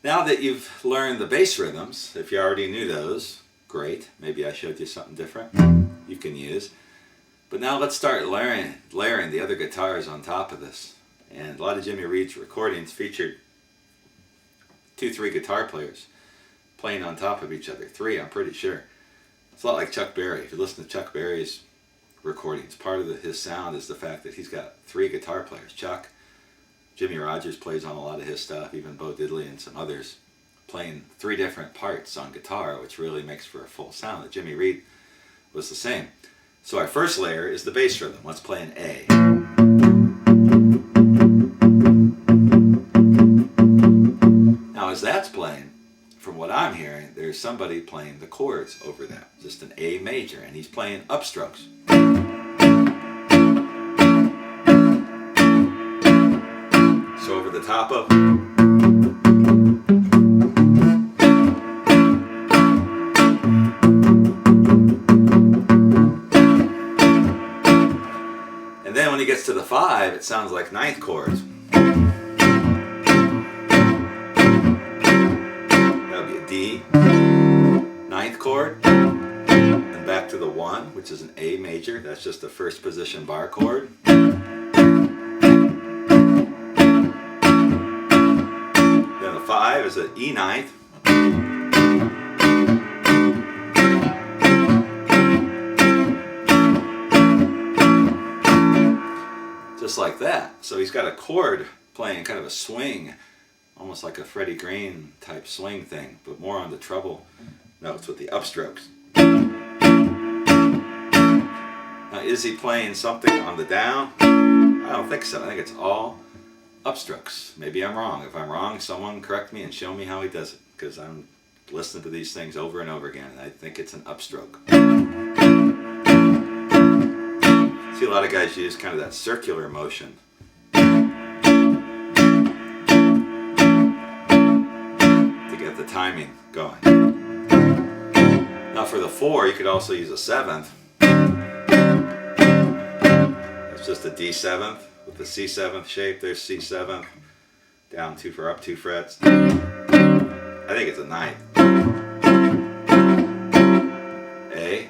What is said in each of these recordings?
Now that you've learned the bass rhythms, if you already knew those, great. Maybe I showed you something different you can use. But now let's start layering the other guitars on top of this. And a lot of Jimmy Reed's recordings featured 2-3 guitar players playing on top of each other. 3, I'm pretty sure. It's a lot like Chuck Berry. If you listen to Chuck Berry's recordings, part of his sound is the fact that he's got 3 guitar players. Chuck, Jimmy Rogers plays on a lot of his stuff, even Bo Diddley and some others, playing 3 different parts on guitar, which really makes for a full sound. That Jimmy Reed was the same. So our first layer is the bass rhythm. Let's play an A. Now as that's playing, from what I'm hearing, there's somebody playing the chords over that. Just an A major, and he's playing upstrokes. So over the top of... And then when he gets to the 5, it sounds like 9th chords. That would be a D, 9th chord, and back to the 1, which is an A major. That's just the first position bar chord. Then the 5 is an E 9th. Just like that. So he's got a chord playing kind of a swing, almost like a Freddie Green type swing thing, but more on the treble notes with the upstrokes. Now is he playing something on the down? I don't think so. I think it's all upstrokes. Maybe I'm wrong. If I'm wrong, someone correct me and show me how he does it, because I'm listening to these things over and over again, and I think it's an upstroke. See, a lot of guys use kind of that circular motion. To get the timing going. Now for the 4, you could also use a 7th. That's just a D7th with the C7th shape. There's C7th. Down 2 for up 2 frets. I think it's a 9th. A.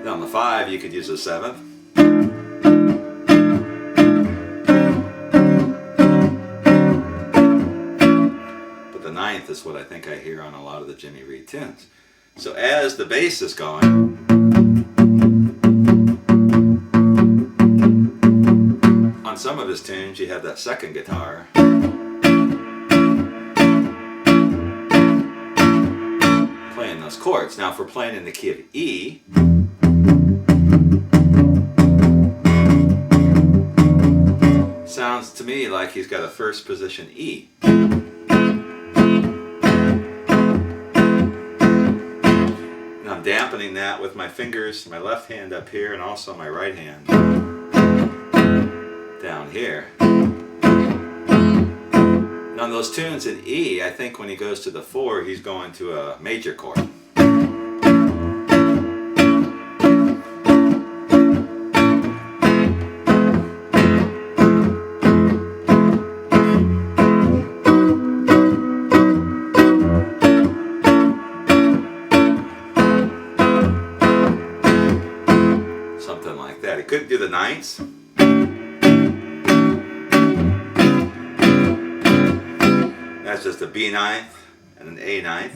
On the 5, you could use a 7th. But the 9th is what I think I hear on a lot of the Jimmy Reed tunes. So as the bass is going, on some of his tunes you have that second guitar. Playing those chords. Now if we're playing in the key of E, sounds to me like he's got a first position E. And I'm dampening that with my fingers, my left hand up here and also my right hand down here. And on those tunes in E, I think when he goes to the 4, he's going to a major chord. He couldn't do the 9ths. That's just a B 9th and an A 9th.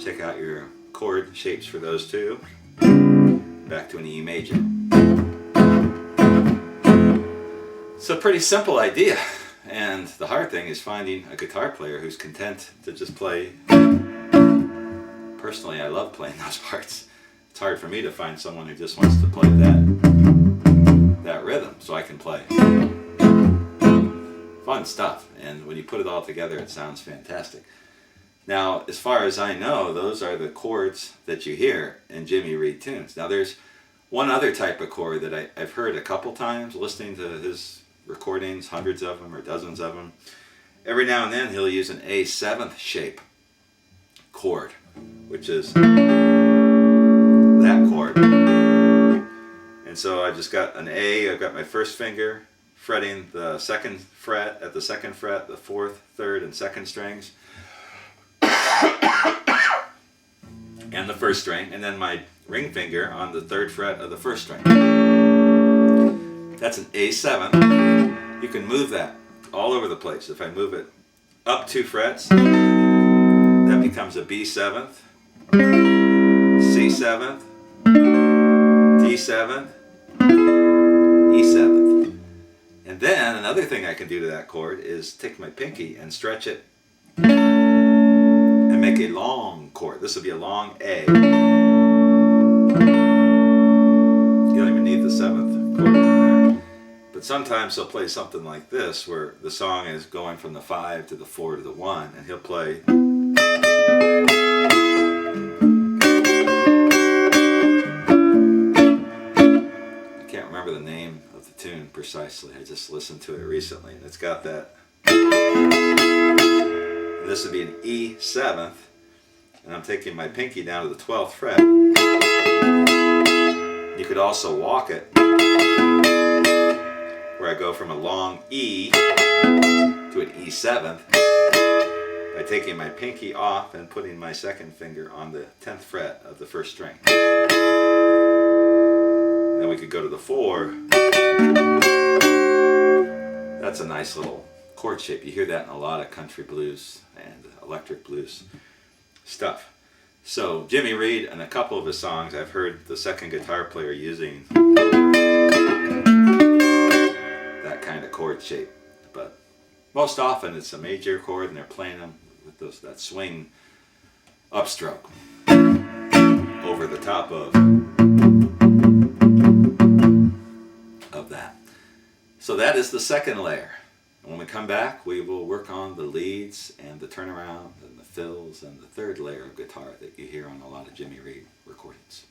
Check out your chord shapes for those two. Back to an E major. It's a pretty simple idea, and the hard thing is finding a guitar player who's content to just play. Personally, I love playing those parts. It's hard for me to find someone who just wants to play that rhythm, so I can play. Fun stuff, and when you put it all together, it sounds fantastic. Now, as far as I know, those are the chords that you hear in Jimmy Reed tunes. Now, there's one other type of chord that I've heard a couple times listening to his recordings, hundreds of them or dozens of them. Every now and then, he'll use an A7th shape chord, which is that chord. And so I just got an A, I've got my first finger, fretting the second fret at the second fret, the fourth, third, and second strings, and the first string, and then my ring finger on the third fret of the first string. That's an A7. You can move that all over the place. If I move it up 2 frets, that becomes a B7th, C7th, D7th, E7th. And then another thing I can do to that chord is take my pinky and stretch it and make a long chord. This would be a long A. You don't even need the 7th chord in there. But sometimes he'll play something like this where the song is going from the 5 to the 4 to the 1, and he'll play. I can't remember the name of the tune precisely. I just listened to it recently, and it's got that. And this would be an E7th, and I'm taking my pinky down to the 12th fret. You could also walk it, where I go from a long E to an E7th by taking my pinky off and putting my second finger on the 10th fret of the first string. Then we could go to the 4. That's a nice little chord shape. You hear that in a lot of country blues and electric blues stuff. So Jimmy Reed, and a couple of his songs, I've heard the second guitar player using that kind of chord shape. But most often it's a major chord, and they're playing them with that swing upstroke over the top of that. So that is the second layer. And when we come back, we will work on the leads and the turnaround and the fills and the third layer of guitar that you hear on a lot of Jimmy Reed recordings.